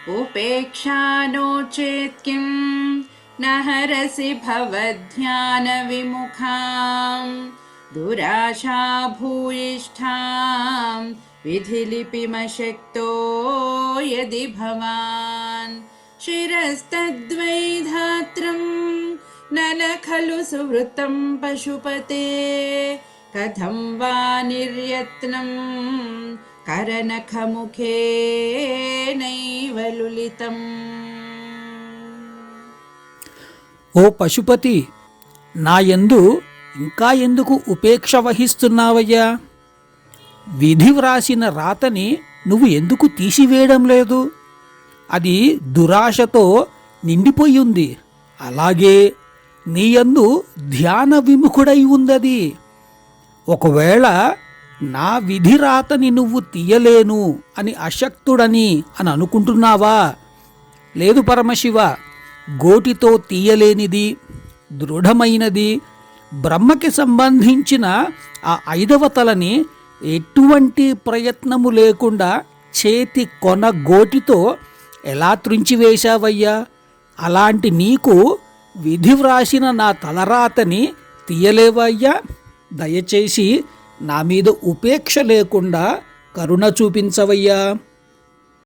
उपेक्षा नो चेत् किं न हरसि भवध्यानविमुखां दुराशा भूयिष्ठां विधिलिपिमशक्तो यदि भवान् शिरस्तद्वै धात्रं नल खलु सुवृतं पशुपते कथं वा निर्यत्नं करनखमुखे नैव लुलितम्। ఓ పశుపతి, నా యందు ఇంకా ఎందుకు ఉపేక్ష వహిస్తున్నావయ్యా? విధి వ్రాసిన రాతని నువ్వు ఎందుకు తీసివేయడం లేదు? అది దురాశతో నిండిపోయి ఉంది. అలాగే నీయందు ధ్యాన విముఖుడై ఉందది. ఒకవేళ నా విధి రాతని నువ్వు తీయలేను అని అశక్తుడని అని అనుకుంటున్నావా? లేదు పరమశివ, గోటితో తీయలేనిది, దృఢమైనది, బ్రహ్మకి సంబంధించిన ఆ 5వ తలని ఎటువంటి ప్రయత్నము లేకుండా చేతి కొన గోటితో ఎలా త్రుంచివేశావయ్యా? అలాంటి నీకు విధి వ్రాసిన నా తలరాతని తీయలేవయ్యా? దయచేసి నా మీద ఉపేక్ష లేకుండా కరుణ చూపించవయ్యా.